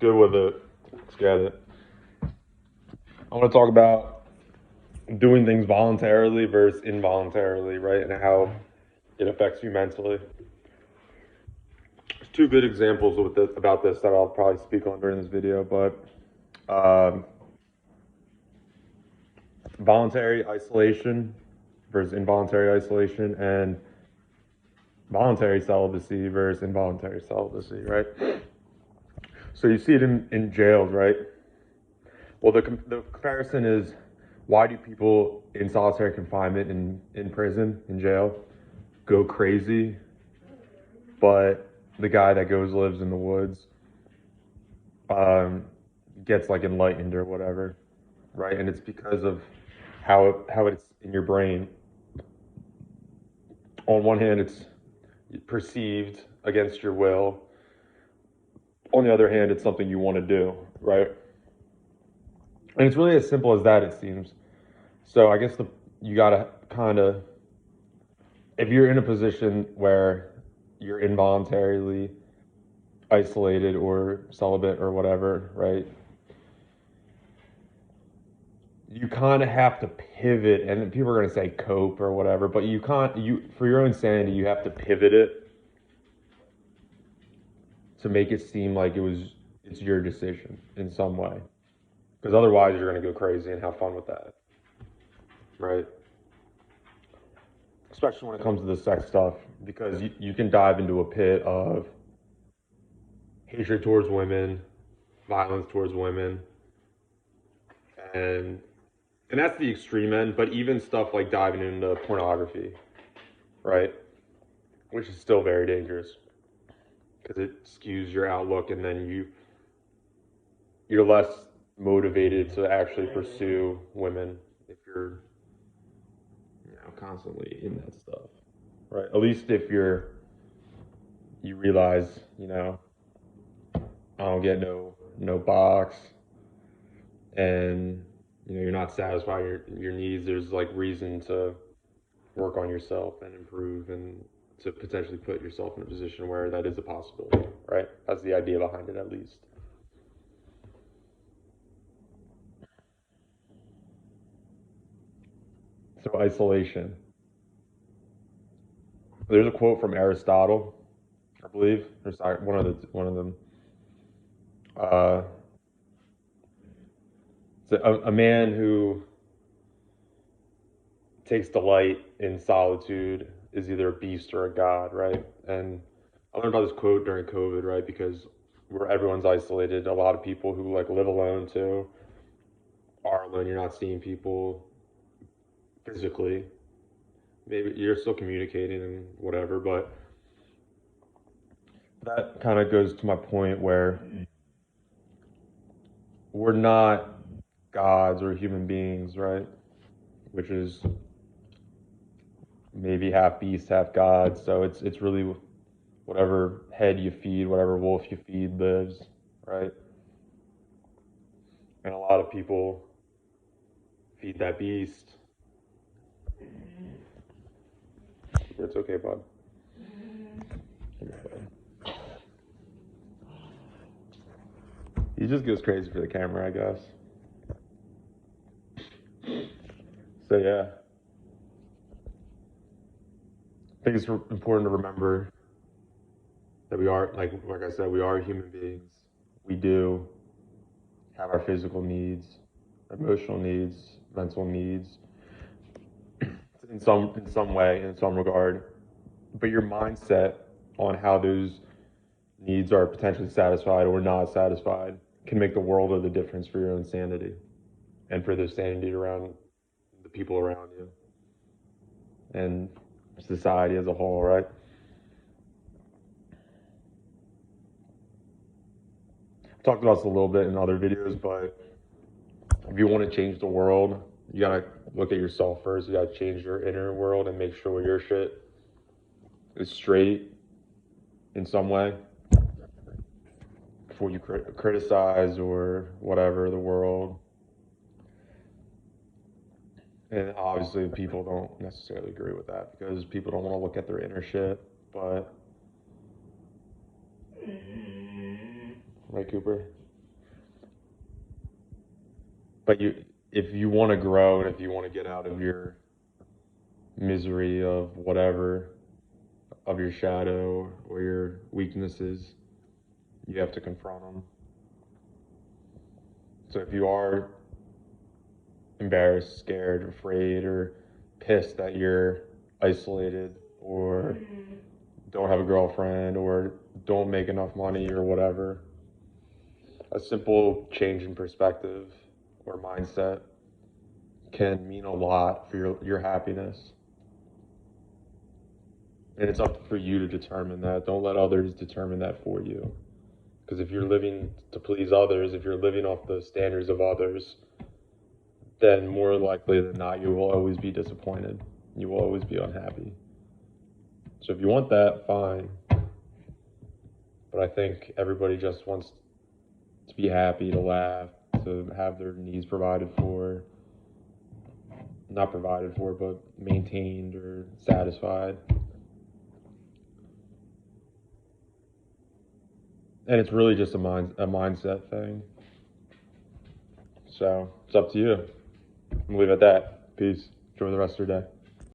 Good with it. Let's get it. I want to talk about doing things voluntarily versus involuntarily, right? And how it affects you mentally. There's two good examples about this that I'll probably speak on during this video, but voluntary isolation versus involuntary isolation, and voluntary celibacy versus involuntary celibacy, right? So you see it in jails, right? Well, the comparison is, why do people in solitary confinement in prison, in jail, go crazy, but the guy that lives in the woods um, gets like enlightened or whatever, right? And it's because of how it's in your brain. On one hand, it's perceived against your will. On the other hand, it's something you want to do, right? And it's really as simple as that, it seems. So I guess you gotta kind of, if you're in a position where you're involuntarily isolated or celibate or whatever, right? You kind of have to pivot, and people are going to say cope or whatever, but you can't, for your own sanity, you have to pivot it to make it seem like it's your decision in some way. Because otherwise you're going to go crazy and have fun with that, right? Especially when it comes to the sex stuff, because you can dive into a pit of hatred towards women, violence towards women, and and that's the extreme end. But even stuff like diving into pornography, right, which is still very dangerous because it skews your outlook, and then you're less motivated to actually pursue women if you're constantly in that stuff, right? At least if you realize, I don't get no box, and you're not satisfying your needs. There's like reason to work on yourself and improve, and to potentially put yourself in a position where that is a possibility, right? That's the idea behind it, at least. So isolation. There's a quote from Aristotle, I believe. There's one of them. Uh, it's a man who takes delight in solitude is either a beast or a god, right? And I learned about this quote during COVID, right? Because where everyone's isolated, a lot of people who like live alone too are alone. You're not seeing people physically. Maybe you're still communicating and whatever, but that kind of goes to my point where we're not gods or human beings, right? Which is maybe half beast, half god. So it's really whatever head you feed, whatever wolf you feed lives, right? And a lot of people feed that beast. It's okay, bud. He just goes crazy for the camera, I guess. So yeah, I think it's important to remember that we are, like I said, we are human beings. We do have our physical needs, emotional needs, mental needs, in some way, in some regard. But your mindset on how those needs are potentially satisfied or not satisfied can make the world of the difference for your own sanity and for the sanity around the people around you and society as a whole, right? I've talked about this a little bit in other videos, but if you want to change the world, you gotta look at yourself first. You gotta change your inner world and make sure your shit is straight in some way before you criticize or whatever the world. And obviously, people don't necessarily agree with that because people don't want to look at their inner shit. But right, Cooper. But if you want to grow and if you want to get out of your misery of whatever, of your shadow or your weaknesses, you have to confront them. So if you are embarrassed, scared, afraid, or pissed that you're isolated or don't have a girlfriend or don't make enough money or whatever, a simple change in perspective or mindset can mean a lot for your happiness. And it's up for you to determine that. Don't let others determine that for you. Because if you're living to please others, if you're living off the standards of others, then more likely than not, you will always be disappointed. You will always be unhappy. So if you want that, fine. But I think everybody just wants to be happy, to laugh, to have their needs provided for. Not provided for, but maintained or satisfied. And it's really just a mindset thing. So it's up to you. I'm gonna leave it at that. Peace. Enjoy the rest of your day.